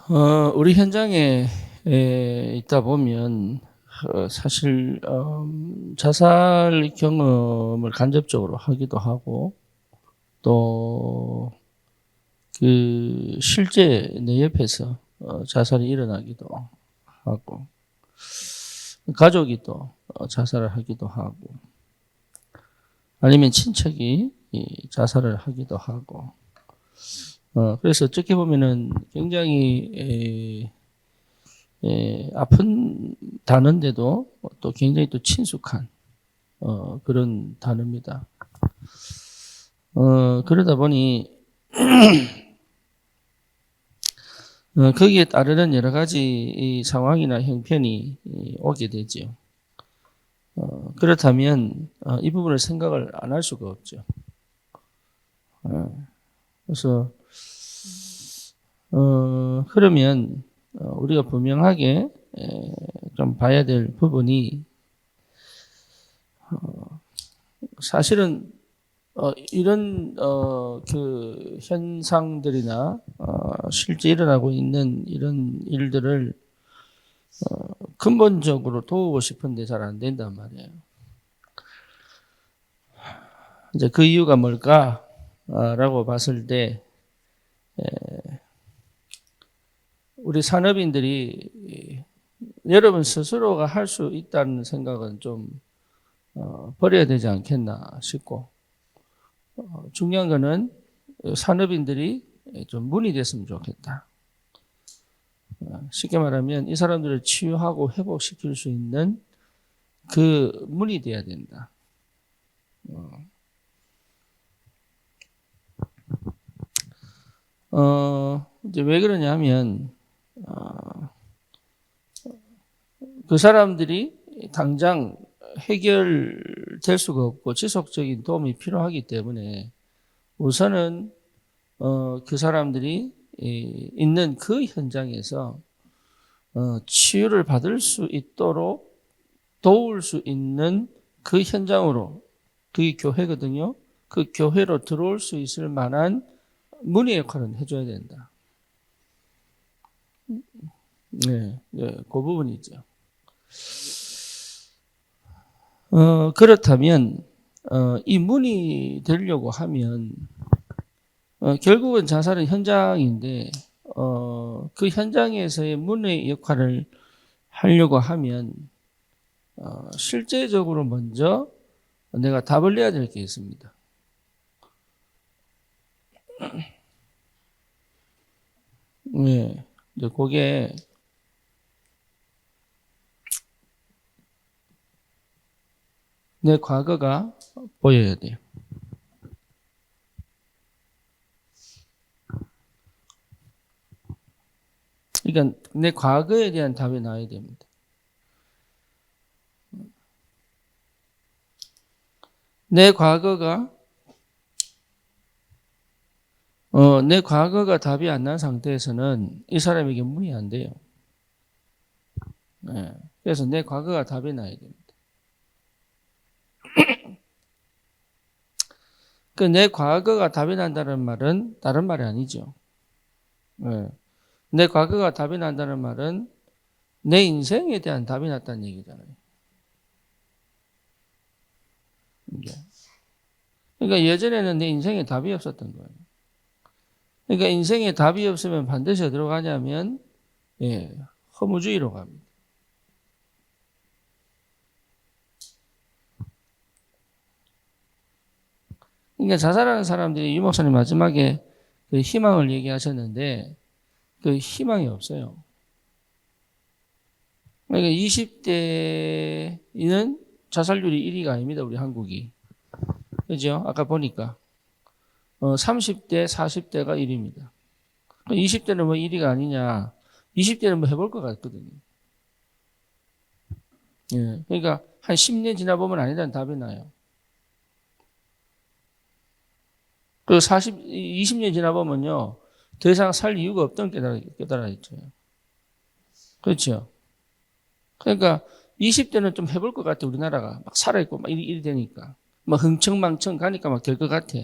우리 현장에 있다 보면 사실 자살 경험을 간접적으로 하기도 하고 또 그 실제 내 옆에서 자살이 일어나기도 하고 가족이 또 자살을 하기도 하고 아니면 친척이 자살을 하기도 하고 그래서 어떻게 보면은 굉장히 아픈 단어인데도 또 굉장히 또 친숙한 그런 단어입니다. 그러다 보니 거기에 따르는 여러 가지 이 상황이나 형편이 오게 되죠. 그렇다면 이 부분을 생각을 안 할 수가 없죠. 그래서 그러면 우리가 분명하게 좀 봐야 될 부분이 사실은 이런 그 현상들이나 실제 일어나고 있는 이런 일들을 근본적으로 도우고 싶은데 잘 안 된단 말이에요. 이제 그 이유가 뭘까라고 봤을 때 우리 산업인들이 여러분 스스로가 할 수 있다는 생각은 좀 버려야 되지 않겠나 싶고 중요한 거는 산업인들이 좀 문이 됐으면 좋겠다. 쉽게 말하면 이 사람들을 치유하고 회복시킬 수 있는 그 문이 돼야 된다. 이제 왜 그러냐면 그 사람들이 당장 해결될 수가 없고 지속적인 도움이 필요하기 때문에 우선은 그 사람들이 있는 그 현장에서 치유를 받을 수 있도록 도울 수 있는 그 현장으로, 그게 교회거든요. 그 교회로 들어올 수 있을 만한 문의 역할은 해줘야 된다. 네, 그 부분이죠. 그렇다면 이 문이 되려고 하면 결국은 자살은 현장인데 그 현장에서의 문의 역할을 하려고 하면 실제적으로 먼저 내가 답을 내야 될 게 있습니다. 네, 이제 그게 내 과거가 보여야 돼요. 그러니까 내 과거에 대한 답이 나와야 됩니다. 내 과거가 내 과거가 답이 안 난 상태에서는 이 사람에게 문이 안 돼요. 네. 그래서 내 과거가 답이 나야 됩니다. 그 내 과거가 답이 난다는 말은 다른 말이 아니죠. 네. 내 과거가 답이 난다는 말은 내 인생에 대한 답이 났다는 얘기잖아요. 그러니까 예전에는 내 인생에 답이 없었던 거예요. 그러니까 인생에 답이 없으면 반드시 어디로 가냐면 허무주의로 갑니다. 그러니까 자살하는 사람들이 유 목사님 마지막에 그 희망을 얘기하셨는데 그 희망이 없어요. 그러니까 20대는 자살률이 1위가 아닙니다. 우리 한국이. 그죠? 아까 보니까 30대, 40대가 1위입니다. 20대는 뭐 1위가 아니냐. 20대는 뭐 해볼 것 같거든요. 예. 그러니까 한 10년 지나보면 아니라는 답이 나요. 그 20년 지나보면요. 더 이상 살 이유가 없던 깨달아졌죠. 그렇죠. 그러니까 20대는 좀 해볼 것 같아. 우리나라가 막 살아있고 막 이리 되니까. 막 흥청망청 가니까 막 될 것 같아.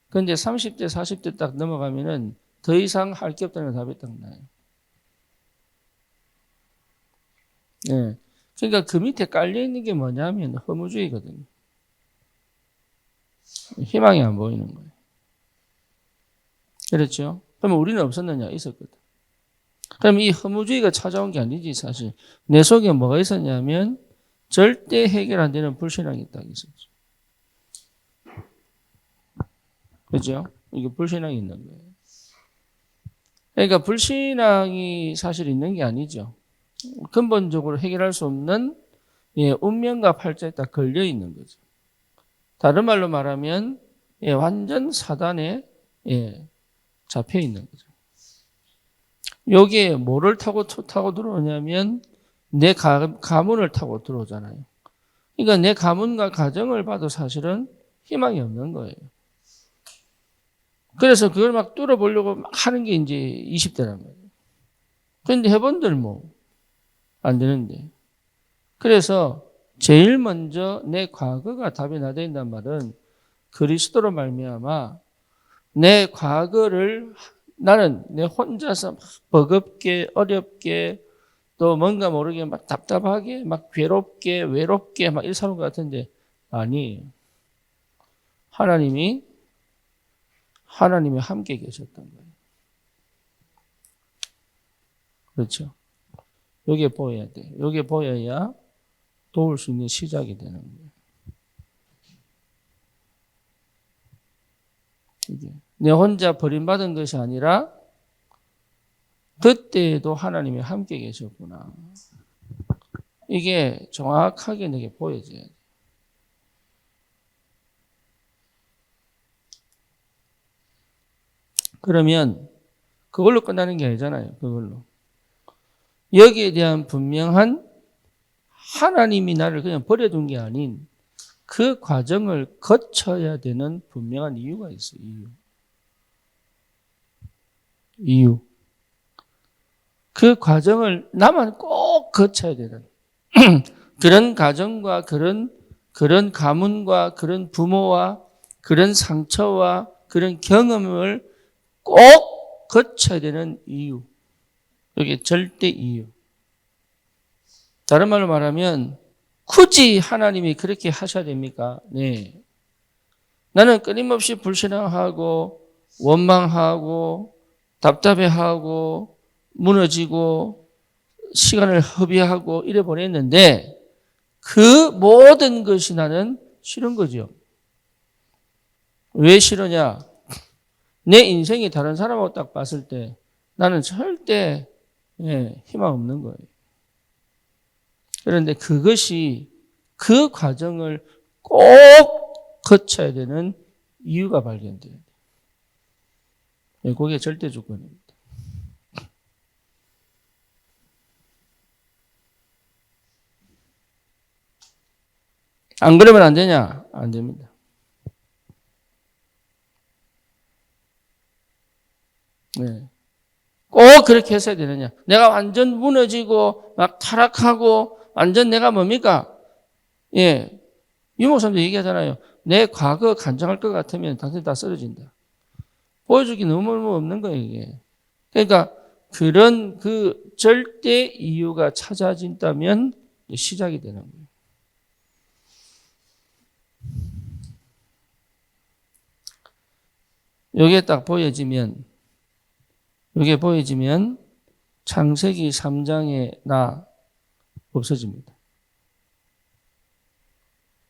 그런데 30대, 40대 딱 넘어가면은 더 이상 할 게 없다는 답이 딱 나요. 예. 그러니까 그 밑에 깔려 있는 게 뭐냐면 허무주의거든요. 희망이 안 보이는 거예요. 그렇죠? 그러면 우리는 없었느냐? 있었거든. 그럼 이 허무주의가 찾아온 게 아니지, 사실. 내 속에 뭐가 있었냐면 절대 해결 안 되는 불신앙이 딱 있었죠. 그죠? 이게 불신앙이 있는 거예요. 그러니까 불신앙이 사실 있는 게 아니죠. 근본적으로 해결할 수 없는 운명과 팔자에 딱 걸려 있는 거죠. 다른 말로 말하면 완전 사단에 잡혀 있는 거죠. 여기에 뭐를 타고 들어오냐면 내 가문을 타고 들어오잖아요. 그러니까 내 가문과 가정을 봐도 사실은 희망이 없는 거예요. 그래서 그걸 막 뚫어보려고 막 하는 게 이제 20대란 말이에요. 그런데 해본들 뭐 안 되는데. 그래서 제일 먼저 내 과거가 답이 나야 된단 말은 그리스도로 말미암아 내 과거를 나는 내 혼자서 막 버겁게 어렵게 또 뭔가 모르게 막 답답하게 막 괴롭게 외롭게 막 이렇게 사는 것 같은데 아니 하나님이 함께 계셨던 거예요. 그렇죠? 여기에 보여야 돼. 여기에 보여야 도울 수 있는 시작이 되는 거예요. 이게 내 혼자 버림받은 것이 아니라 그때에도 하나님이 함께 계셨구나. 이게 정확하게 내게 보여져야 돼. 그러면 그걸로 끝나는 게 아니잖아요. 그걸로. 여기에 대한 분명한 하나님이 나를 그냥 버려둔 게 아닌 그 과정을 거쳐야 되는 분명한 이유가 있어요. 이유. 그 과정을 나만 꼭 거쳐야 되는 그런 가정과 그런 가문과 그런 부모와 그런 상처와 그런 경험을 꼭 거쳐야 되는 이유. 이게 절대 이유. 다른 말로 말하면 굳이 하나님이 그렇게 하셔야 됩니까? 네. 나는 끊임없이 불신앙하고 원망하고 답답해하고 무너지고 시간을 허비하고 이래 보냈는데 그 모든 것이 나는 싫은 거죠. 왜 싫으냐? 내 인생이 다른 사람하고 딱 봤을 때 나는 절대 희망 없는 거예요. 그런데 그것이 그 과정을 꼭 거쳐야 되는 이유가 발견돼요. 그게 절대 조건입니다. 안 그러면 안 되냐? 안 됩니다. 네. 꼭 그렇게 했어야 되느냐? 내가 완전 무너지고 막 타락하고 완전 내가 뭡니까? 유목사님도 얘기하잖아요. 내 과거 간장할 것 같으면 당신 다 쓰러진다. 보여주기 너무 없는 거예요, 이게. 그러니까 그런 그 절대 이유가 찾아진다면 시작이 되는 거예요. 여기에 딱 보여지면 창세기 3장의 나 없어집니다.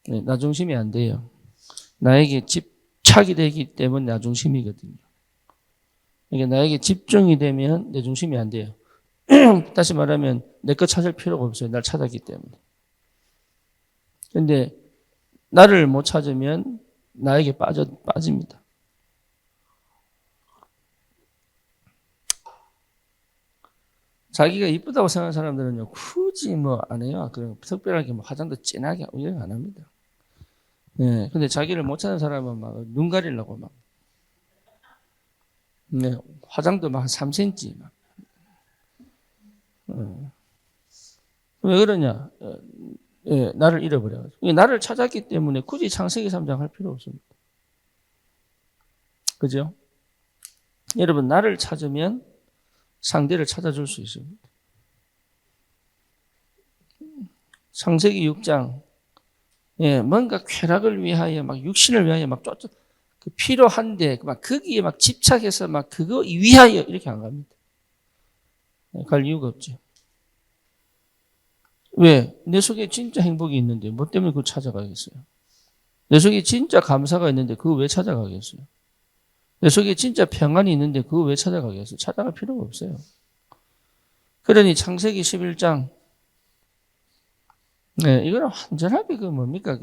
네, 나 중심이 안 돼요. 나에게 집착이 되기 때문에 나 중심이거든요. 그러니까 나에게 집중이 되면 내 중심이 안 돼요. 다시 말하면 내 거 찾을 필요가 없어요. 날 찾았기 때문에. 그런데 나를 못 찾으면 나에게 빠집니다. 자기가 이쁘다고 생각하는 사람들은요, 굳이 뭐 안 해요. 그런 특별하게 뭐 화장도 진하게 이런 안 합니다. 네, 근데 자기를 못 찾는 사람은 막 눈 가리려고 막, 네, 화장도 막 한 3cm 막. 왜 그러냐? 나를 잃어버려가지고. 나를 찾았기 때문에 굳이 창세기 3장 할 필요 없습니다. 그죠? 여러분, 나를 찾으면 상대를 찾아줄 수 있습니다. 창세기 6장. 예, 뭔가 쾌락을 위하여 막 육신을 위하여 막 그 필요한데 막 거기에 막 집착해서 막 그거 위하여 이렇게 안 갑니다. 갈 이유가 없죠. 왜? 내 속에 진짜 행복이 있는데 뭐 때문에 그걸 찾아가겠어요? 내 속에 진짜 감사가 있는데 그거 왜 찾아가겠어요? 내 속에 진짜 평안이 있는데 그거 왜 찾아가겠어요? 찾아갈 필요가 없어요. 그러니 창세기 11장 네, 이거는 완전하게 그 뭡니까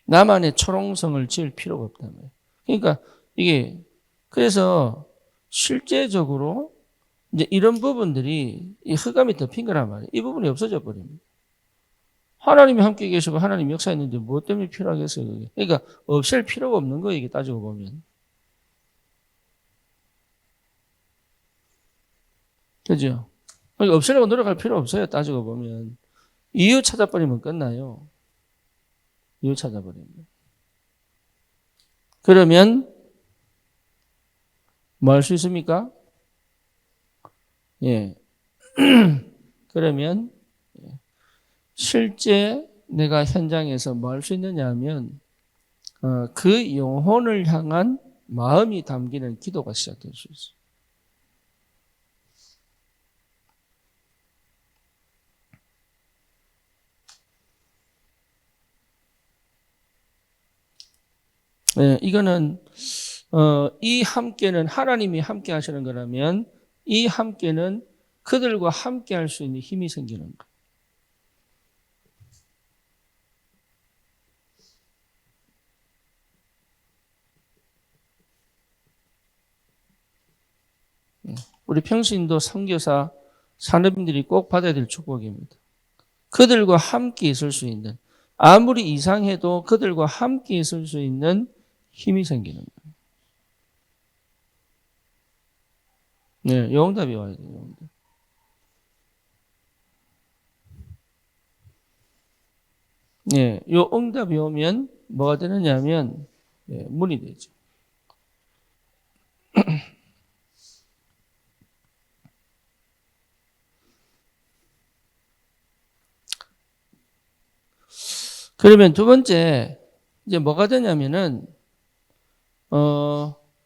나만의 초롱성을 지을 필요가 없다는 거예요. 그러니까 이게 그래서 실제적으로 이제 이런 부분들이 이 흑암이 덮인 거란 말이에요. 이 부분이 없어져 버립니다. 하나님이 함께 계시고 하나님이 역사했는데 무엇 때문에 필요하겠어요, 그게. 그러니까 없앨 필요가 없는 거예요, 이게 따지고 보면. 그죠? 그러니까 없애려고 노력할 필요 없어요, 따지고 보면. 이유 찾아버리면 끝나요. 이유 찾아버리면. 그러면 뭐 할 수 있습니까? 예. 그러면 실제 내가 현장에서 뭐 할 수 있느냐 하면 그 영혼을 향한 마음이 담기는 기도가 시작될 수 있어요. 네, 이거는 이 함께는 하나님이 함께 하시는 거라면 이 함께는 그들과 함께 할 수 있는 힘이 생기는 거예요. 우리 평신도 선교사 산업인들이 꼭 받아야 될 축복입니다. 그들과 함께 있을 수 있는 아무리 이상해도 그들과 함께 있을 수 있는 힘이 생기는 거예요. 네, 영답이 와야 돼요. 영답. 네, 요 응답이 오면 뭐가 되느냐 하면 네, 문이 되죠. 그러면 두 번째 이제 뭐가 되냐면은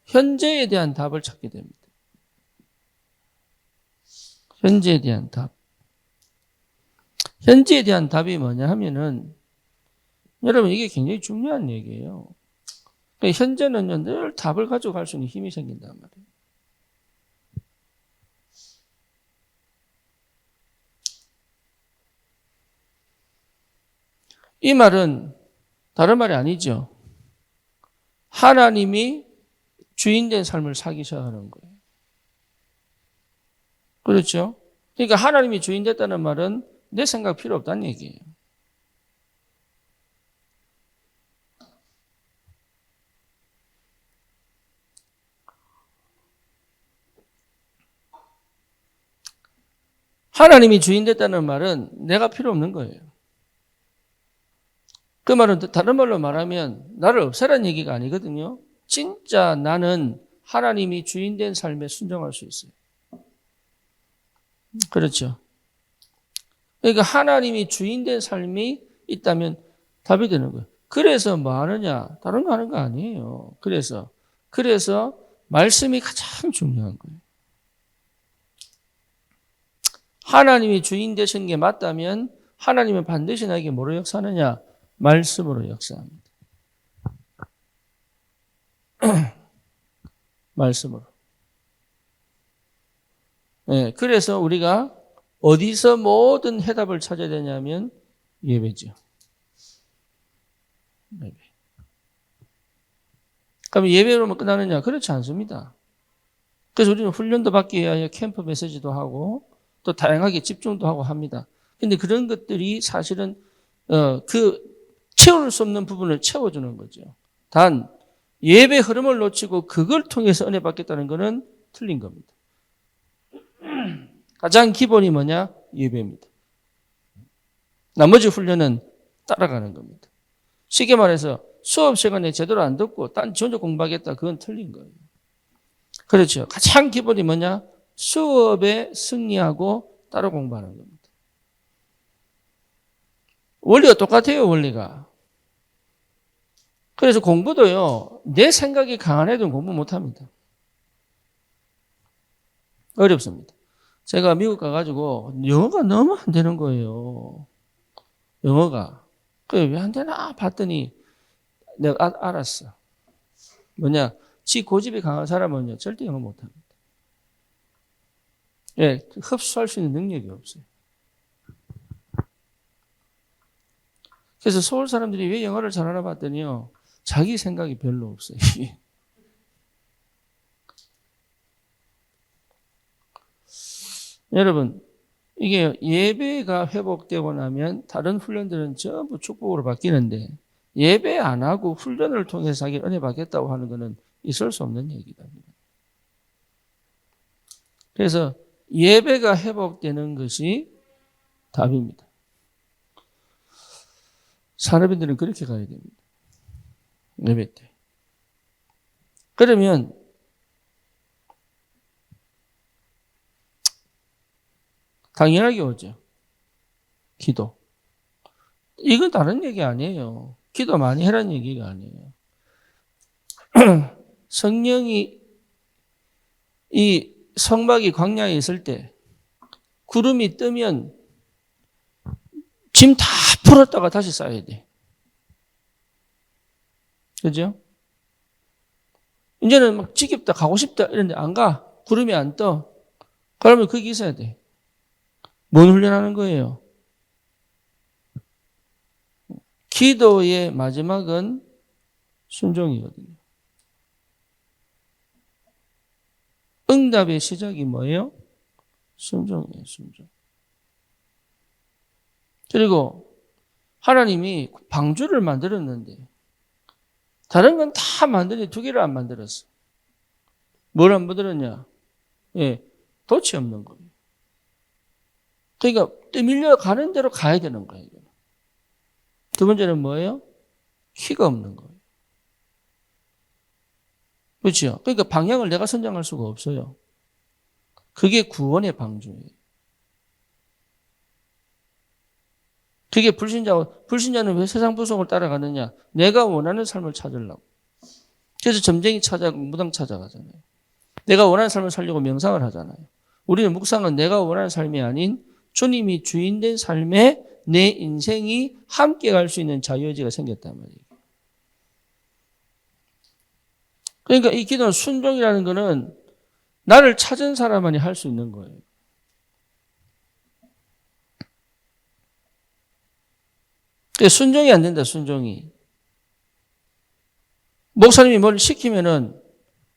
현재에 대한 답을 찾게 됩니다. 현재에 대한 답. 현재에 대한 답이 뭐냐 하면은 여러분 이게 굉장히 중요한 얘기예요. 그러니까 현재는요 늘 답을 가져갈 수 있는 힘이 생긴단 말이에요. 이 말은 다른 말이 아니죠. 하나님이 주인된 삶을 살기 시작하는 거예요. 그렇죠? 그러니까 하나님이 주인됐다는 말은 내 생각 필요 없다는 얘기예요. 하나님이 주인됐다는 말은 내가 필요 없는 거예요. 그 말은 다른 말로 말하면 나를 없애라는 얘기가 아니거든요. 진짜 나는 하나님이 주인된 삶에 순종할 수 있어요. 그렇죠. 그러니까 하나님이 주인된 삶이 있다면 답이 되는 거예요. 그래서 뭐 하느냐? 다른 거 하는 거 아니에요. 그래서 말씀이 가장 중요한 거예요. 하나님이 주인 되신 게 맞다면 하나님은 반드시 나에게 뭐로 역사하느냐? 말씀으로 역사합니다. 말씀으로. 네, 그래서 우리가 어디서 모든 해답을 찾아야 되냐면 예배죠. 예배. 그럼 예배로만 끝나느냐? 그렇지 않습니다. 그래서 우리는 훈련도 받기 위하여 캠프 메시지도 하고 또 다양하게 집중도 하고 합니다. 근데 그런 것들이 사실은 채울 수 없는 부분을 채워주는 거죠. 단 예배 흐름을 놓치고 그걸 통해서 은혜 받겠다는 것은 틀린 겁니다. 가장 기본이 뭐냐? 예배입니다. 나머지 훈련은 따라가는 겁니다. 쉽게 말해서 수업 시간에 제대로 안 듣고 딴 지 혼자 공부하겠다. 그건 틀린 거예요. 그렇죠. 가장 기본이 뭐냐? 수업에 승리하고 따로 공부하는 겁니다. 원리가 똑같아요, 원리가. 그래서 공부도요, 내 생각이 강한 애들은 공부 못 합니다. 어렵습니다. 제가 미국 가가지고 영어가 너무 안 되는 거예요. 영어가. 그래, 왜 안 되나 봤더니 내가 알았어. 뭐냐, 지 고집이 강한 사람은요, 절대 영어 못 합니다. 예, 흡수할 수 있는 능력이 없어요. 그래서 서울 사람들이 왜 영어를 잘하나 봤더니요, 자기 생각이 별로 없어요. 여러분, 이게 예배가 회복되고 나면 다른 훈련들은 전부 축복으로 바뀌는데 예배 안 하고 훈련을 통해서 자기 은혜 받겠다고 하는 것은 있을 수 없는 얘기다. 그래서 예배가 회복되는 것이 답입니다. 산업인들은 그렇게 가야 됩니다. 예배 때. 그러면 당연하게 오죠. 기도. 이건 다른 얘기 아니에요. 기도 많이 해라는 얘기가 아니에요. 성령이 이 성막이 광야에 있을 때 구름이 뜨면 짐 다 풀었다가 다시 쌓아야 돼. 그죠? 이제는 막 지겹다, 가고 싶다 이런데 안 가. 구름이 안 떠. 그러면 거기 있어야 돼. 뭔 훈련하는 거예요? 기도의 마지막은 순종이거든요. 응답의 시작이 뭐예요? 순종이에요, 순종. 그리고 하나님이 방주를 만들었는데 다른 건 다 만드니 두 개를 안 만들었어. 뭘 안 만들었냐? 예, 돛이 없는 거예요. 그러니까 떠밀려 가는 대로 가야 되는 거예요. 두 번째는 뭐예요? 키가 없는 거예요. 그렇죠? 그러니까 방향을 내가 선정할 수가 없어요. 그게 구원의 방주예요. 그게 불신자는 왜 세상 부속을 따라가느냐? 내가 원하는 삶을 찾으려고. 그래서 점쟁이 찾아가고 무당 찾아가잖아요. 내가 원하는 삶을 살려고 명상을 하잖아요. 우리는 묵상은 내가 원하는 삶이 아닌 주님이 주인된 삶에 내 인생이 함께 갈 수 있는 자유의지가 생겼단 말이에요. 그러니까 이 기도는 순종이라는 것은 나를 찾은 사람만이 할 수 있는 거예요. 순종이 안 된다, 순종이. 목사님이 뭘 시키면은,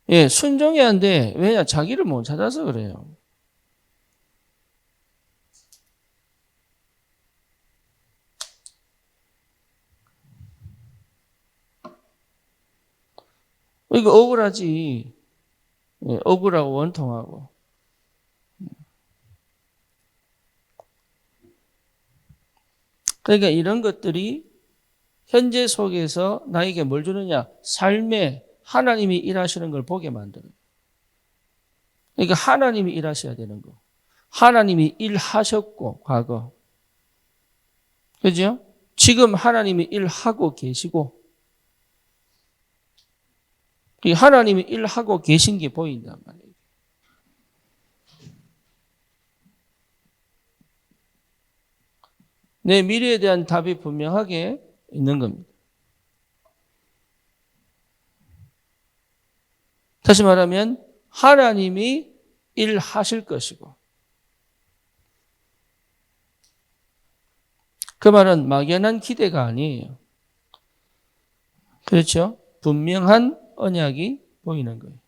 예, 순종이 안 돼. 왜냐? 자기를 못 찾아서 그래요. 이거 억울하지. 예, 억울하고 원통하고. 그러니까 이런 것들이 현재 속에서 나에게 뭘 주느냐? 삶에 하나님이 일하시는 걸 보게 만들어요. 그러니까 하나님이 일하셔야 되는 거. 하나님이 일하셨고, 과거. 그죠? 지금 하나님이 일하고 계시고, 하나님이 일하고 계신 게 보인단 말이에요. 내 미래에 대한 답이 분명하게 있는 겁니다. 다시 말하면 하나님이 일하실 것이고 그 말은 막연한 기대가 아니에요. 그렇죠? 분명한 언약이 보이는 거예요.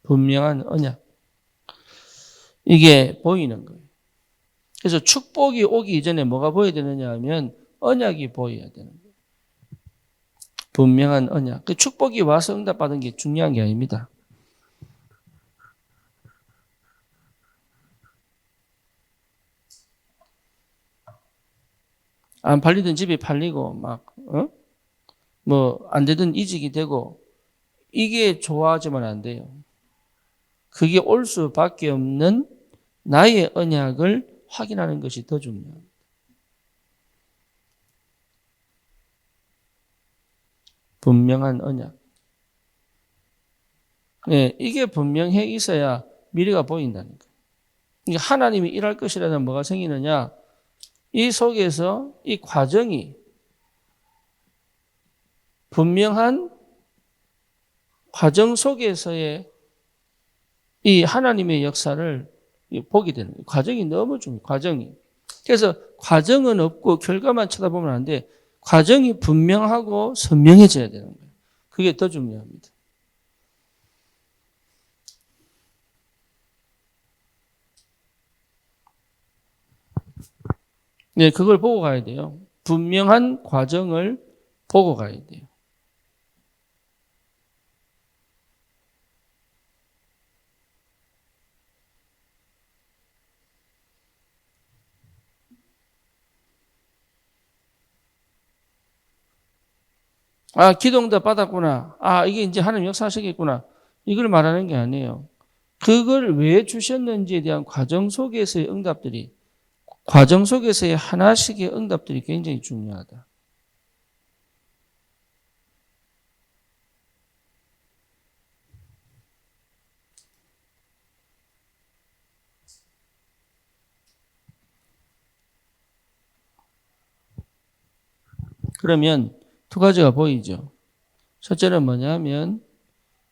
분명한 언약. 이게 보이는 거예요. 그래서 축복이 오기 이전에 뭐가 보여야 되느냐 하면 언약이 보여야 되는 거예요. 분명한 언약. 그 축복이 와서 응답받은 게 중요한 게 아닙니다. 안 팔리던 집이 팔리고 뭐 안 되던 이직이 되고 이게 좋아하지만 안 돼요. 그게 올 수밖에 없는 나의 언약을 확인하는 것이 더 중요합니다. 분명한 언약. 네, 이게 분명해 있어야 미래가 보인다는 거예요. 그러니까 하나님이 일할 것이라면 뭐가 생기느냐? 이 속에서 이 과정이 분명한 과정 속에서의 이 하나님의 역사를 보게 되는 거예요. 과정이 너무 중요해요. 과정이. 그래서 과정은 없고 결과만 쳐다보면 안 돼. 과정이 분명하고 선명해져야 되는 거예요. 그게 더 중요합니다. 네, 그걸 보고 가야 돼요. 분명한 과정을 보고 가야 돼요. 아, 기도응답 받았구나. 아, 이게 이제 하나님 역사하시겠구나. 이걸 말하는 게 아니에요. 그걸 왜 주셨는지에 대한 과정 속에서의 응답들이, 과정 속에서의 하나씩의 응답들이 굉장히 중요하다. 그러면 두 가지가 보이죠. 첫째는 뭐냐면,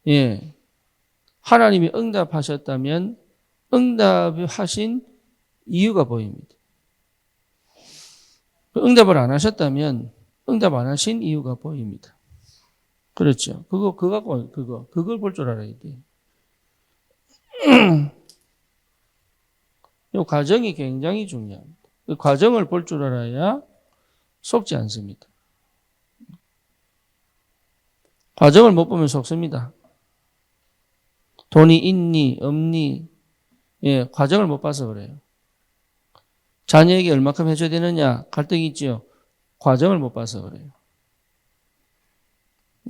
예, 하나님이 응답하셨다면 응답하신 이유가 보입니다. 응답을 안 하셨다면 응답 안 하신 이유가 보입니다. 그렇죠. 그걸 볼 줄 알아야 돼. 이 과정이 굉장히 중요합니다. 그 과정을 볼 줄 알아야 속지 않습니다. 과정을 못 보면 속습니다. 돈이 있니, 없니, 예, 과정을 못 봐서 그래요. 자녀에게 얼마큼 해줘야 되느냐, 갈등이 있죠. 과정을 못 봐서 그래요.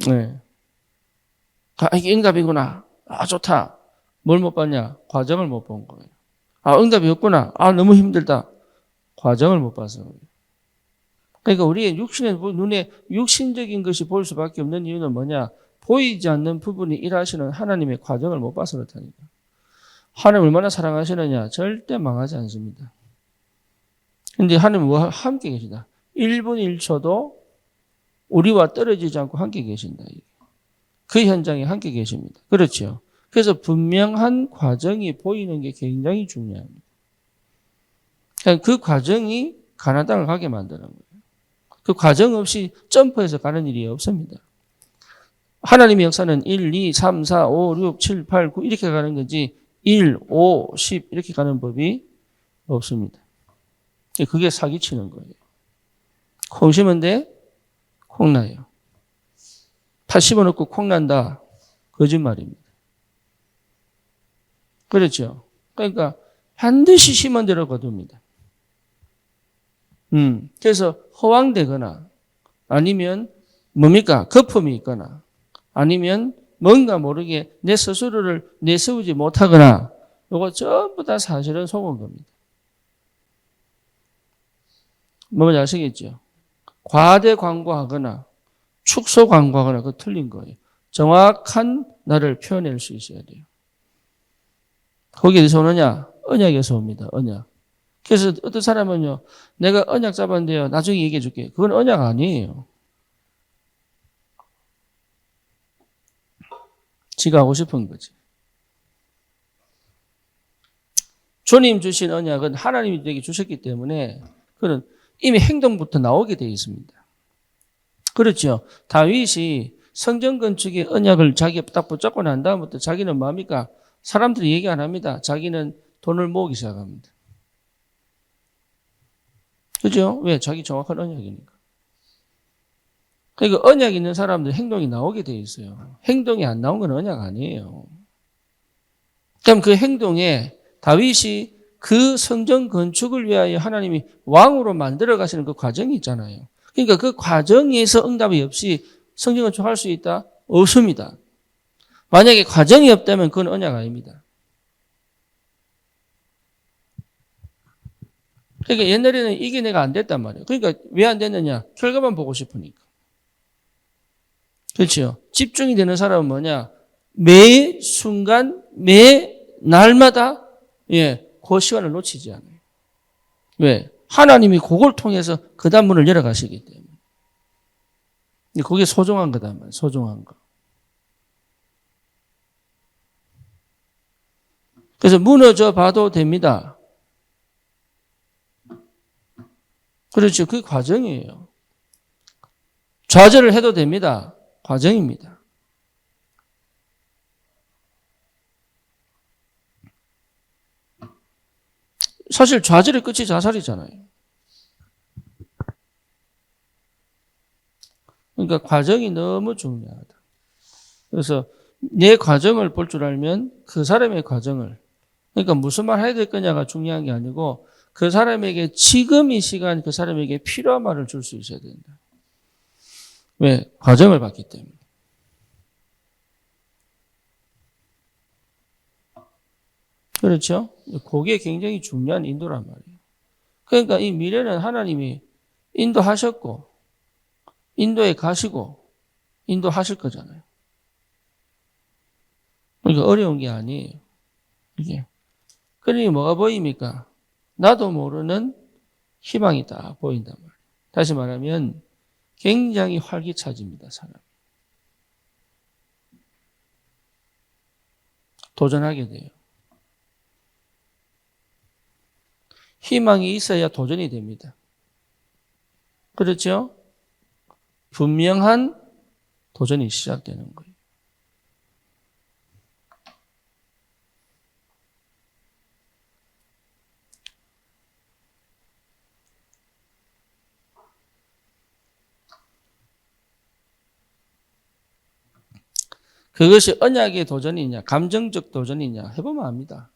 네. 아, 이게 응답이구나. 아, 좋다. 뭘 못 봤냐? 과정을 못 본 거예요. 아, 응답이 없구나. 아, 너무 힘들다. 과정을 못 봐서 그래요. 그러니까 우리의 육신의 눈에 육신적인 것이 보일 수밖에 없는 이유는 뭐냐? 보이지 않는 부분이 일하시는 하나님의 과정을 못 봐서 그렇다니까. 하나님 얼마나 사랑하시느냐? 절대 망하지 않습니다. 근데 하나님은 함께 계시다. 1분 1초도 우리와 떨어지지 않고 함께 계신다. 그 현장에 함께 계십니다. 그렇죠. 그래서 분명한 과정이 보이는 게 굉장히 중요합니다. 그 과정이 가나안 땅을 가게 만드는 거예요. 그 과정 없이 점프해서 가는 일이 없습니다. 하나님의 역사는 1, 2, 3, 4, 5, 6, 7, 8, 9 이렇게 가는 거지 1, 5, 10 이렇게 가는 법이 없습니다. 그게 사기치는 거예요. 콩 심은데 콩 나요. 팥 심어놓고 콩 난다. 거짓말입니다. 그렇죠. 그러니까 반드시 심은 대로 거둡니다. 그래서 허황되거나 아니면 뭡니까? 거품이 있거나 아니면 뭔가 모르게 내 스스로를 내세우지 못하거나 이거 전부 다 사실은 속은 겁니다. 뭔지 아시겠죠? 과대 광고하거나 축소 광고하거나 그거 틀린 거예요. 정확한 나를 표현할 수 있어야 돼요. 거기 어디서 오느냐? 언약에서 옵니다. 언약. 그래서 어떤 사람은요, 내가 언약 잡았는데요, 나중에 얘기해 줄게. 그건 언약 아니에요. 지가 하고 싶은 거지. 주님 주신 언약은 하나님이 내게 주셨기 때문에 그는 이미 행동부터 나오게 되어 있습니다. 그렇죠. 다윗이 성전 건축의 언약을 자기가 딱 붙잡고 난 다음부터 자기는 뭡니까? 사람들이 얘기 안 합니다. 자기는 돈을 모으기 시작합니다. 그죠? 왜? 자기 정확한 언약이니까. 그러니까 언약 있는 사람들 행동이 나오게 돼 있어요. 행동이 안 나온 건 언약 아니에요. 그럼 그 행동에 다윗이 그 성전 건축을 위하여 하나님이 왕으로 만들어 가시는 그 과정이 있잖아요. 그러니까 그 과정에서 응답이 없이 성전 건축할 수 있다? 없습니다. 만약에 과정이 없다면 그건 언약 아닙니다. 그러니까 옛날에는 이게 내가 안 됐단 말이에요. 그러니까 왜 안 됐느냐? 결과만 보고 싶으니까. 그렇죠. 집중이 되는 사람은 뭐냐? 매 순간, 매 날마다, 그 시간을 놓치지 않아요. 왜? 하나님이 그걸 통해서 그 단문을 열어가시기 때문에. 그게 소중한 거다, 소중한 거. 그래서 무너져 봐도 됩니다. 그렇죠. 그게 과정이에요. 좌절을 해도 됩니다. 과정입니다. 사실 좌절의 끝이 자살이잖아요. 그러니까 과정이 너무 중요하다. 그래서 내 과정을 볼 줄 알면 그 사람의 과정을, 그러니까 무슨 말 해야 될 거냐가 중요한 게 아니고 그 사람에게 지금 이 시간 그 사람에게 필요한 말을 줄 수 있어야 된다. 왜? 과정을 봤기 때문에. 그렇죠? 그게 굉장히 중요한 인도란 말이에요. 그러니까 이 미래는 하나님이 인도하셨고 인도에 가시고 인도하실 거잖아요. 그러니까 어려운 게 아니에요. 이게. 그러니 뭐가 보입니까? 나도 모르는 희망이 딱 보인단 말이에요. 다시 말하면 굉장히 활기차집니다, 사람. 도전하게 돼요. 희망이 있어야 도전이 됩니다. 그렇죠? 분명한 도전이 시작되는 거예요. 그것이 언약의 도전이냐, 감정적 도전이냐 해보면 압니다.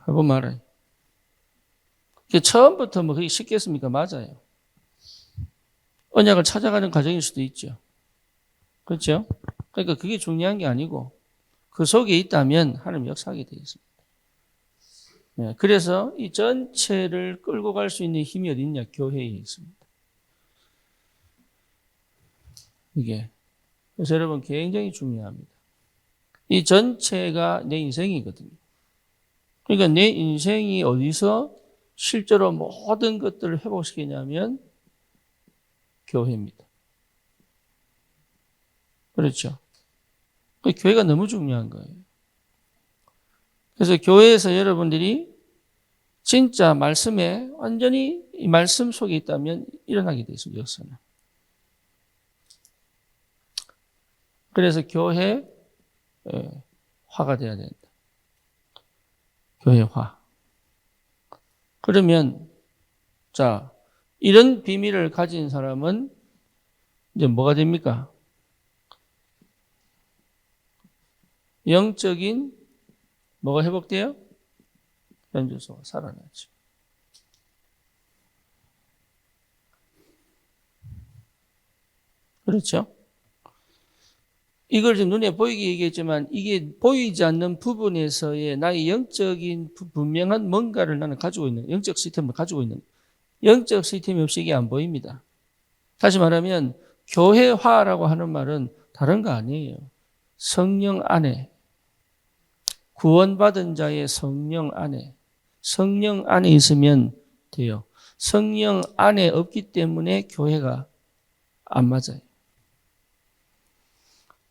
해보면 알아요. 처음부터 뭐 그게 쉽겠습니까? 맞아요. 언약을 찾아가는 과정일 수도 있죠. 그렇죠? 그러니까 그게 중요한 게 아니고 그 속에 있다면 하나님 역사하게 되어 있습니다. 네, 그래서 이 전체를 끌고 갈 수 있는 힘이 어디 있냐? 교회에 있습니다. 이게. 그래서 여러분 굉장히 중요합니다. 이 전체가 내 인생이거든요. 그러니까 내 인생이 어디서 실제로 모든 것들을 회복시키냐면 교회입니다. 그렇죠? 교회가 너무 중요한 거예요. 그래서 교회에서 여러분들이 진짜 말씀에 완전히 이 말씀 속에 있다면 일어나게 되어 있습니다. 역사는. 그래서 교회화가 돼야 된다. 교회화. 그러면 자, 이런 비밀을 가진 사람은 이제 뭐가 됩니까? 영적인 뭐가 회복돼요? 현주소가 살아나죠. 그렇죠? 이걸 지금 눈에 보이게 얘기했지만 이게 보이지 않는 부분에서의 나의 영적인 분명한 뭔가를 나는 가지고 있는, 영적 시스템을 가지고 있는, 영적 시스템이 없이 이게 안 보입니다. 다시 말하면 교회화라고 하는 말은 다른 거 아니에요. 성령 안에, 구원받은 자의 성령 안에 있으면 돼요. 성령 안에 없기 때문에 교회가 안 맞아요.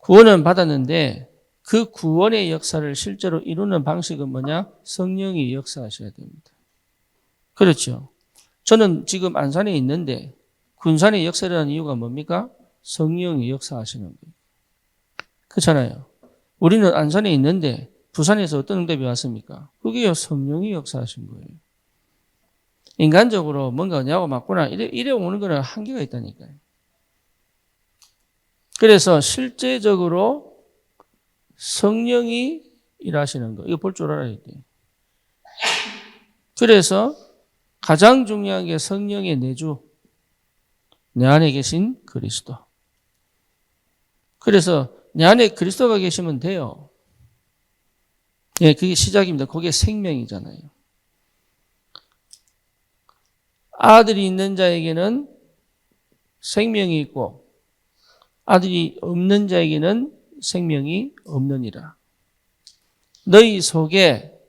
구원은 받았는데 그 구원의 역사를 실제로 이루는 방식은 뭐냐? 성령이 역사하셔야 됩니다. 그렇죠. 저는 지금 안산에 있는데 군산의 역사라는 이유가 뭡니까? 성령이 역사하시는 거예요. 그렇잖아요. 우리는 안산에 있는데 부산에서 어떤 응답이 왔습니까? 그게 성령이 역사하신 거예요. 인간적으로 뭔가 내하고 맞구나 이래 오는 거는 한계가 있다니까요. 그래서 실제적으로 성령이 일하시는 거, 이거 볼 줄 알아야 돼요. 그래서 가장 중요한 게 성령의 내주, 내 안에 계신 그리스도. 그래서 내 안에 그리스도가 계시면 돼요. 예, 그게 시작입니다. 그게 생명이잖아요. 아들이 있는 자에게는 생명이 있고 아들이 없는 자에게는 생명이 없느니라. 너희 속에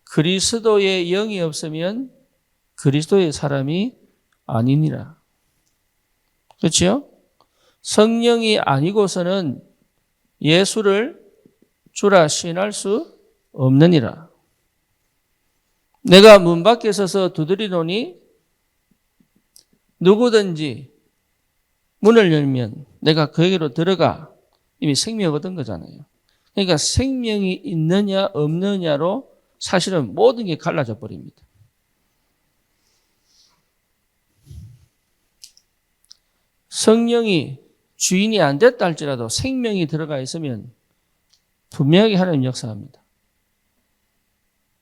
그리스도의 영이 없으면 그리스도의 사람이 아니니라. 그렇죠? 성령이 아니고서는 예수를 주라 시인할 수 없느니라. 내가 문 밖에 서서 두드리노니 누구든지 문을 열면 내가 그에게로 들어가. 이미 생명을 얻은 거잖아요. 그러니까 생명이 있느냐 없느냐로 사실은 모든 게 갈라져 버립니다. 성령이 주인이 안 됐다 할지라도 생명이 들어가 있으면 분명하게 하나님 역사합니다.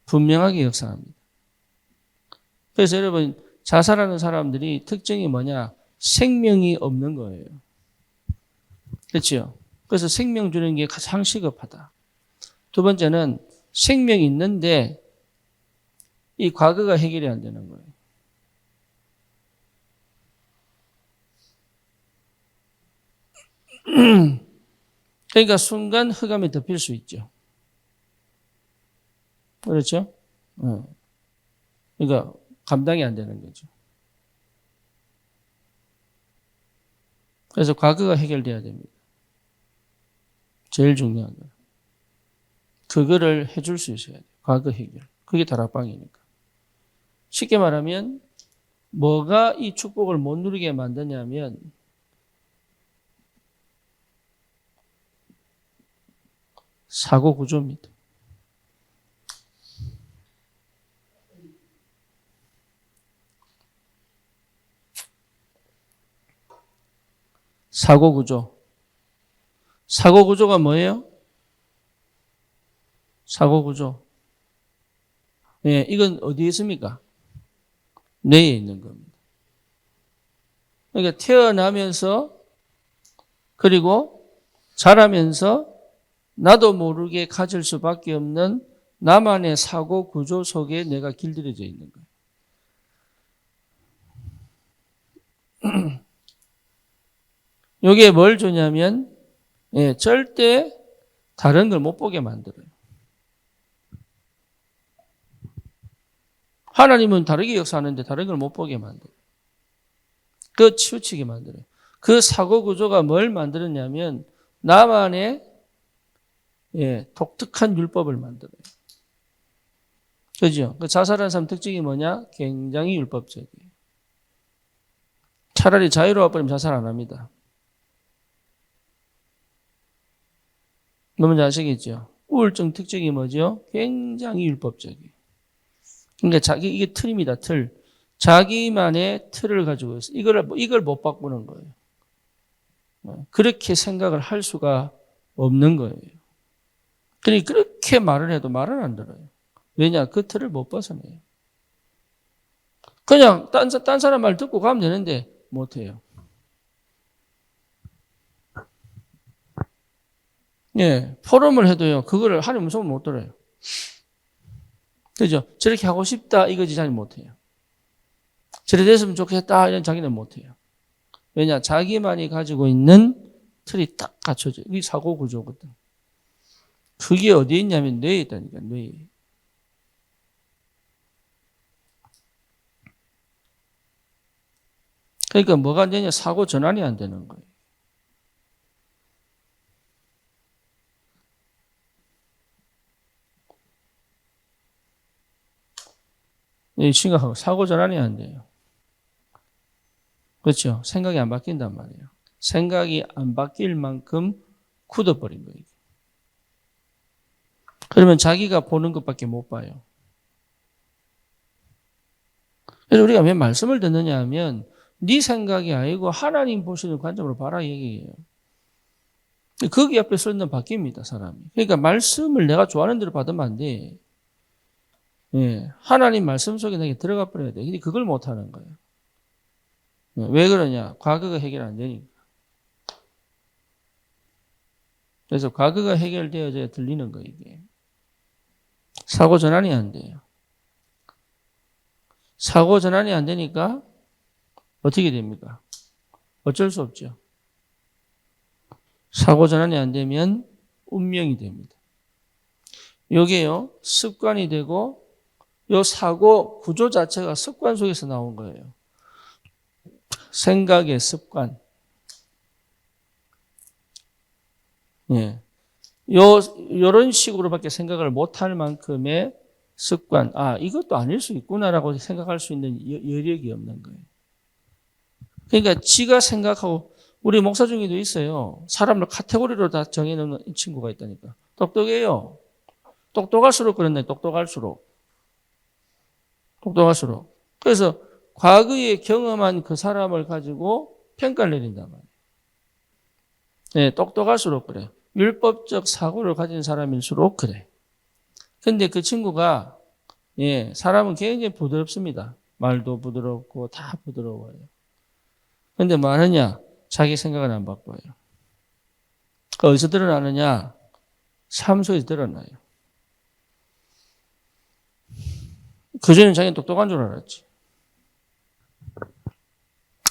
분명하게 역사합니다. 그래서 여러분 자살하는 사람들이 특징이 뭐냐? 생명이 없는 거예요. 그렇죠? 그래서 생명 주는 게 가장 시급하다. 두 번째는 생명이 있는데 이 과거가 해결이 안 되는 거예요. 그러니까 순간 흑암에 덮일 수 있죠. 그렇죠? 그러니까 감당이 안 되는 거죠. 그래서 과거가 해결돼야 됩니다. 제일 중요한 거. 그거를 해줄 수 있어야 돼요. 과거 해결. 그게 다락방이니까. 쉽게 말하면 뭐가 이 축복을 못 누리게 만드냐면 사고 구조입니다. 사고 구조. 사고 구조가 뭐예요? 사고 구조. 네, 이건 어디에 있습니까? 뇌에 있는 겁니다. 그러니까 태어나면서 그리고 자라면서 나도 모르게 가질 수밖에 없는 나만의 사고 구조 속에 내가 길들여져 있는 거예요. 이게 뭘 주냐면 절대 다른 걸 못 보게 만들어요. 하나님은 다르게 역사하는데 다른 걸 못 보게 만들어요. 그 치우치게 만들어요. 그 사고 구조가 뭘 만들었냐면 나만의 독특한 율법을 만들어요. 그죠? 그 자살하는 사람 특징이 뭐냐? 굉장히 율법적이에요. 차라리 자유로워버리면 자살 안 합니다. 뭔지 아시겠죠? 우울증 특징이 뭐죠? 굉장히 율법적이에요. 그러니까 이게 틀입니다, 틀. 자기만의 틀을 가지고 있어요. 이걸 못 바꾸는 거예요. 그렇게 생각을 할 수가 없는 거예요. 그러니까 그렇게 말을 해도 말을 안 들어요. 왜냐? 그 틀을 못 벗어내요. 그냥 딴 사람 말 듣고 가면 되는데 못 해요. 포럼을 해도요, 그거를 하나님 음성을 못 들어요. 그죠? 저렇게 하고 싶다, 이거지 잘 못해요. 저래 됐으면 좋겠다, 이런 자기는 못해요. 왜냐? 자기만이 가지고 있는 틀이 딱 갖춰져요. 이게 사고 구조거든. 그게 어디에 있냐면 뇌에 있다니까, 뇌에. 그러니까 뭐가 안 되냐? 사고 전환이 안 되는 거예요. 심각하고 사고 전환이 안 돼요. 그렇죠? 생각이 안 바뀐단 말이에요. 생각이 안 바뀔 만큼 굳어버린 거예요. 그러면 자기가 보는 것밖에 못 봐요. 그래서 우리가 왜 말씀을 듣느냐 하면 네 생각이 아니고 하나님 보시는 관점으로 봐라 얘기예요. 거기 앞에 서 있는 바뀝니다, 사람이. 그러니까 말씀을 내가 좋아하는 대로 받으면 안 돼. 하나님 말씀 속에 내게 들어가 버려야 돼. 근데 그걸 못 하는 거예요. 왜 그러냐? 과거가 해결 안 되니까. 그래서 과거가 해결되어져야 들리는 거예요, 이게. 사고 전환이 안 돼요. 사고 전환이 안 되니까 어떻게 됩니까? 어쩔 수 없죠. 사고 전환이 안 되면 운명이 됩니다. 요게요, 습관이 되고, 요 사고 구조 자체가 습관 속에서 나온 거예요. 생각의 습관. 예. 요런 식으로밖에 생각을 못할 만큼의 습관. 아, 이것도 아닐 수 있구나라고 생각할 수 있는 여력이 없는 거예요. 그러니까 지가 생각하고, 우리 목사 중에도 있어요. 사람을 카테고리로 다 정해놓는 친구가 있다니까. 똑똑해요. 똑똑할수록 그렇네, 똑똑할수록. 그래서 과거에 경험한 그 사람을 가지고 평가를 내린단 말이에요. 네, 똑똑할수록 그래. 율법적 사고를 가진 사람일수록 그래. 근데 그 친구가, 예, 사람은 굉장히 부드럽습니다. 말도 부드럽고 다 부드러워요. 근데 뭐 하느냐? 자기 생각을 안 바꿔요. 어디서 드러나느냐? 삶 속에서 드러나요. 그전에는 자기는 똑똑한 줄 알았지.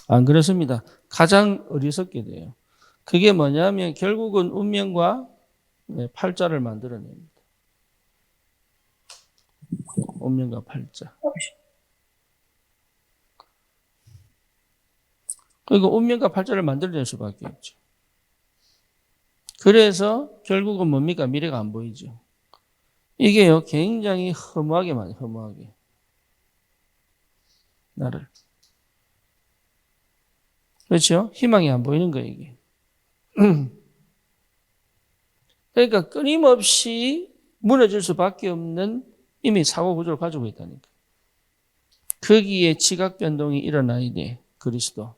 안 그렇습니다. 가장 어리석게 돼요. 그게 뭐냐면 결국은 운명과 팔자를 만들어냅니다. 운명과 팔자. 그리고 운명과 팔자를 만들어낼 수밖에 없죠. 그래서 결국은 뭡니까? 미래가 안 보이죠. 이게요, 굉장히 허무하게 많이, 허무하게. 나를. 그렇죠? 희망이 안 보이는 거예요, 이게. 그러니까 끊임없이 무너질 수밖에 없는 이미 사고 구조를 가지고 있다니까. 거기에 지각 변동이 일어나야 돼, 그리스도.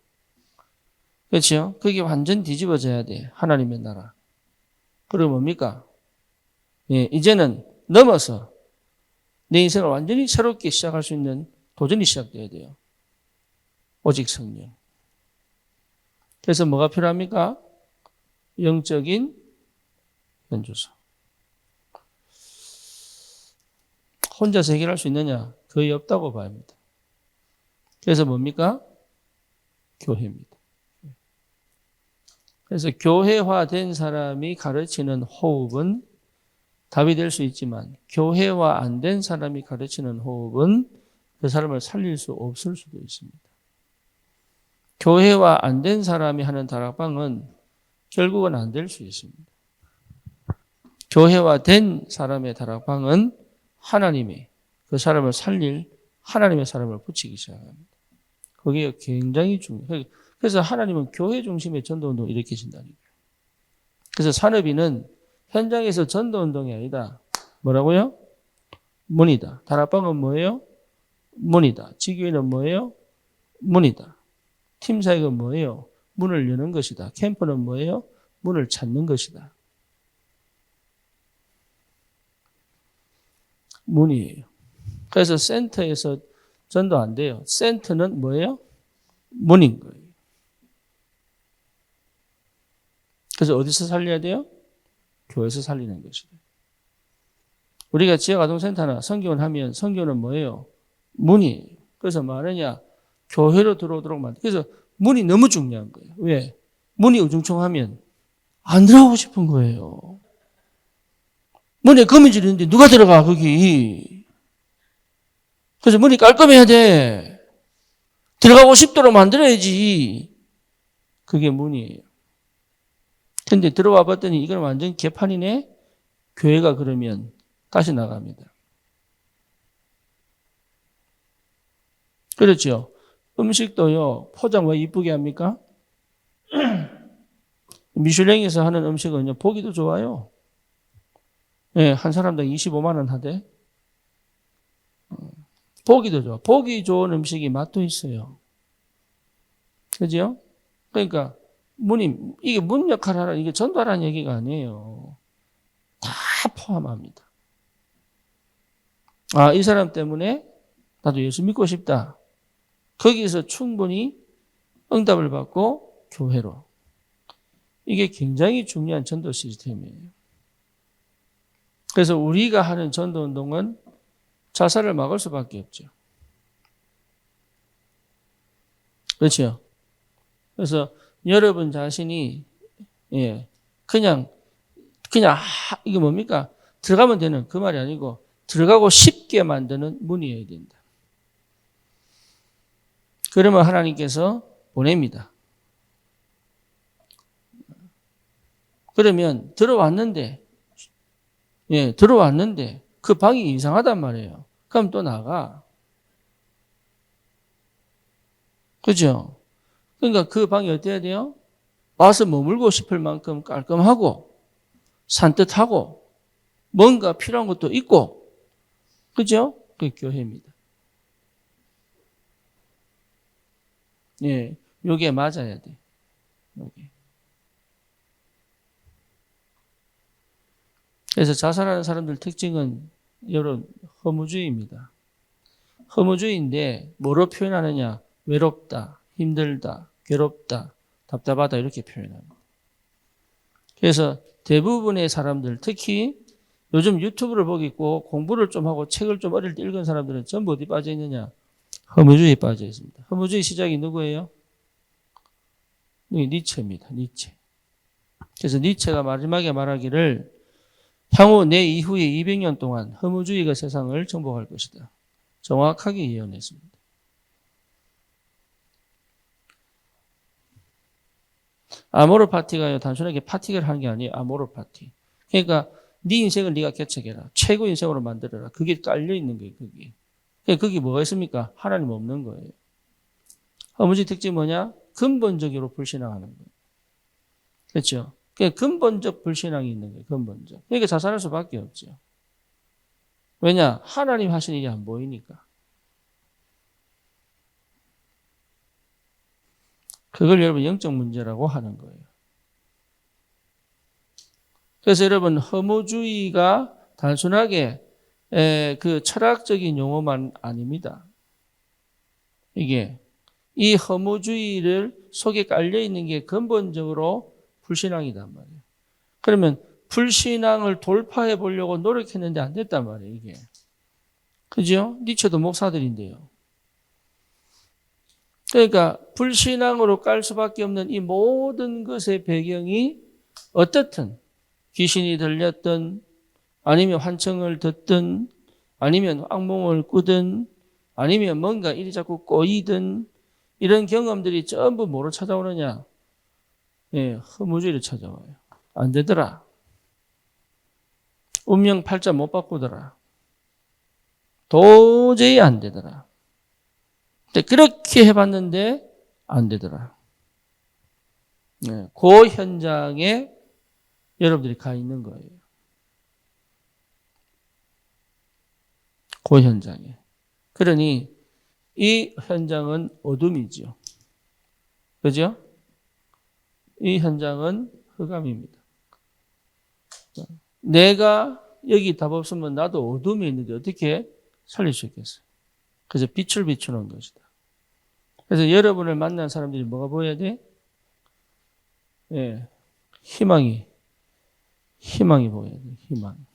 그렇죠? 그게 완전 뒤집어져야 돼, 하나님의 나라. 그리고 뭡니까? 예, 이제는 넘어서 내 인생을 완전히 새롭게 시작할 수 있는 도전이 시작돼야 돼요. 오직 성령. 그래서 뭐가 필요합니까? 영적인 연주소. 혼자서 해결할 수 있느냐? 거의 없다고 봐야 합니다. 그래서 뭡니까? 교회입니다. 그래서 교회화된 사람이 가르치는 호흡은 답이 될 수 있지만 교회화 안 된 사람이 가르치는 호흡은 그 사람을 살릴 수 없을 수도 있습니다. 교회화 안 된 사람이 하는 다락방은 결국은 안 될 수 있습니다. 교회화된 사람의 다락방은 하나님이 그 사람을 살릴 하나님의 사람을 붙이기 시작합니다. 그게 굉장히 중요해요. 그래서 하나님은 교회 중심의 전도운동을 일으키신다는 거예요. 그래서 산업인은 현장에서 전도운동이 아니다. 뭐라고요? 문이다. 다락방은 뭐예요? 문이다. 지교회는 뭐예요? 문이다. 팀사역은 뭐예요? 문을 여는 것이다. 캠프는 뭐예요? 문을 찾는 것이다. 문이에요. 그래서 센터에서 전도 안 돼요. 센터는 뭐예요? 문인 거예요. 그래서 어디서 살려야 돼요? 교회에서 살리는 것이다. 우리가 지역아동센터나 선교원 하면 선교는 뭐예요? 문이에요. 그래서 뭐 하느냐? 교회로 들어오도록 만들. 그래서 문이 너무 중요한 거예요. 왜? 문이 우중충하면 안 들어가고 싶은 거예요. 문에 거미줄이 있는데 누가 들어가 거기. 그래서 문이 깔끔해야 돼. 들어가고 싶도록 만들어야지. 그게 문이에요. 근데 들어와 봤더니 이건 완전 개판이네. 교회가 그러면 다시 나갑니다. 그렇죠. 음식도요, 포장 왜 이쁘게 합니까? 미슐랭에서 하는 음식은요, 보기도 좋아요. 예, 한 사람당 25만 원 하대. 보기도 좋아. 보기 좋은 음식이 맛도 있어요. 그죠? 그러니까, 이게 문 역할을 하라, 이게 전도하라는 얘기가 아니에요. 다 포함합니다. 아, 이 사람 때문에 나도 예수 믿고 싶다. 거기서 충분히 응답을 받고 교회로. 이게 굉장히 중요한 전도 시스템이에요. 그래서 우리가 하는 전도 운동은 자살을 막을 수밖에 없죠. 그렇죠? 그래서 여러분 자신이 예, 그냥 이게 뭡니까? 들어가면 되는 그 말이 아니고 들어가고 싶게 만드는 문이어야 된다. 그러면 하나님께서 보냅니다. 그러면 들어왔는데 그 방이 이상하단 말이에요. 그럼 또 나가. 그죠? 그러니까 그 방이 어때야 돼요? 와서 머물고 싶을 만큼 깔끔하고 산뜻하고 뭔가 필요한 것도 있고, 그죠? 그게 교회입니다. 예, 요게 맞아야 돼. 요게. 그래서 자살하는 사람들 특징은 여러분 허무주의입니다. 허무주의인데 뭐로 표현하느냐? 외롭다, 힘들다, 괴롭다, 답답하다 이렇게 표현합니다. 그래서 대부분의 사람들, 특히 요즘 유튜브를 보고 공부를 좀 하고 책을 좀 어릴 때 읽은 사람들은 전부 어디 빠져 있느냐? 허무주의에 빠져 있습니다. 허무주의 시작이 누구예요? 니체입니다. 니체. 그래서 니체가 마지막에 말하기를 향후 내 이후에 200년 동안 허무주의가 세상을 정복할 것이다. 정확하게 예언했습니다. 아모르 파티가요, 단순하게 파티를 하는 게 아니에요. 아모르 파티. 그러니까 네 인생을 네가 개척해라. 최고 인생으로 만들어라. 그게 깔려 있는 거예요. 그게. 그러니까 그게 뭐가 있습니까? 하나님 없는 거예요. 허무주의 특징이 뭐냐? 근본적으로 불신앙하는 거예요. 그렇죠? 그러니까 근본적 불신앙이 있는 거예요. 근본적. 그러니까 자살할 수밖에 없죠. 왜냐? 하나님 하신 일이 안 보이니까. 그걸 여러분 영적 문제라고 하는 거예요. 그래서 여러분 허무주의가 단순하게 그 철학적인 용어만 아닙니다. 이게 이 허무주의를 속에 깔려 있는 게 근본적으로 불신앙이단 말이에요. 그러면 불신앙을 돌파해 보려고 노력했는데 안 됐단 말이에요, 이게. 그죠? 니체도 목사들인데요. 그러니까 불신앙으로 깔 수밖에 없는 이 모든 것의 배경이 어떻든 귀신이 들렸든 아니면 환청을 듣든 아니면 악몽을 꾸든 아니면 뭔가 일이 자꾸 꼬이든 이런 경험들이 전부 뭐로 찾아오느냐? 예, 허무주의로 찾아와요. 안 되더라. 운명 팔자 못 바꾸더라. 도저히 안 되더라. 근데 그렇게 해봤는데 안 되더라. 예, 그 현장에 여러분들이 가 있는 거예요. 그 현장에. 그러니 이 현장은 어둠이죠. 그죠? 이 현장은 흑암입니다. 내가 여기 답 없으면 나도 어둠에 있는데 어떻게 살릴 수 있겠어요? 그래서 빛을 비추는 것이다. 그래서 여러분을 만난 사람들이 뭐가 보여야 돼? 예, 희망이 보여야 돼. 희망.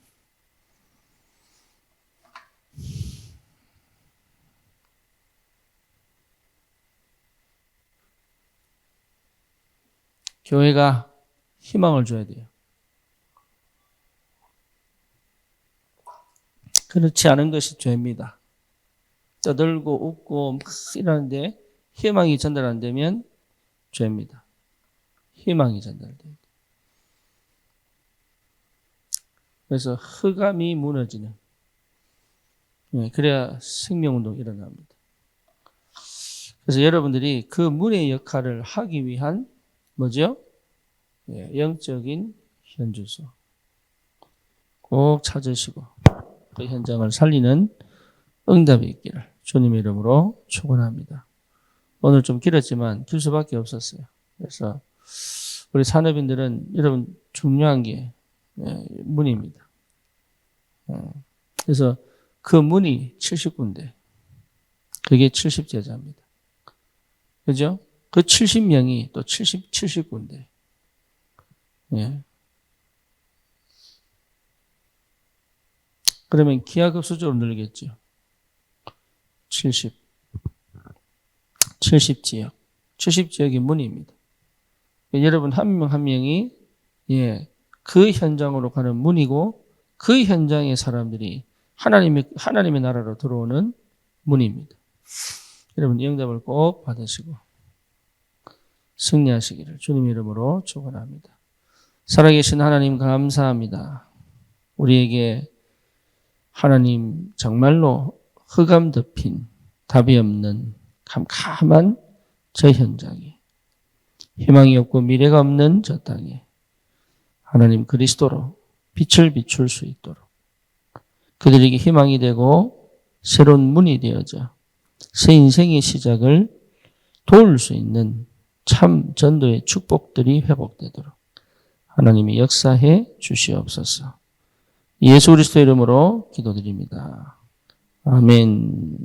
교회가 희망을 줘야 돼요. 그렇지 않은 것이 죄입니다. 떠들고 웃고 막 이러는데 희망이 전달 안 되면 죄입니다. 희망이 전달돼야 돼요. 그래서 흑암이 무너지는, 그래야 생명운동이 일어납니다. 그래서 여러분들이 그 문의 역할을 하기 위한 뭐죠? 영적인 현주소 꼭 찾으시고 그 현장을 살리는 응답이 있기를 주님의 이름으로 축원합니다. 오늘 좀 길었지만 길 수밖에 없었어요. 그래서 우리 산업인들은 여러분 중요한 게 문입니다. 그래서 그 문이 70군데 그게 70제자입니다. 그죠? 그 70명이 또 70군데. 예. 그러면 기하급수적으로 늘겠죠. 70지역. 70지역의 문입니다. 여러분 한 명 한 명이 그 현장으로 가는 문이고 그 현장의 사람들이 하나님의 나라로 들어오는 문입니다. 여러분 이 응답을 꼭 받으시고 승리하시기를 주님의 이름으로 축원합니다. 살아계신 하나님 감사합니다. 우리에게 하나님 정말로 흑암 덮인 답이 없는 캄캄한 저 현장에 희망이 없고 미래가 없는 저 땅에 하나님 그리스도로 빛을 비출 수 있도록 그들에게 희망이 되고 새로운 문이 되어져 새 인생의 시작을 도울 수 있는 참 전도의 축복들이 회복되도록 하나님이 역사해 주시옵소서. 예수 그리스도 이름으로 기도드립니다. 아멘.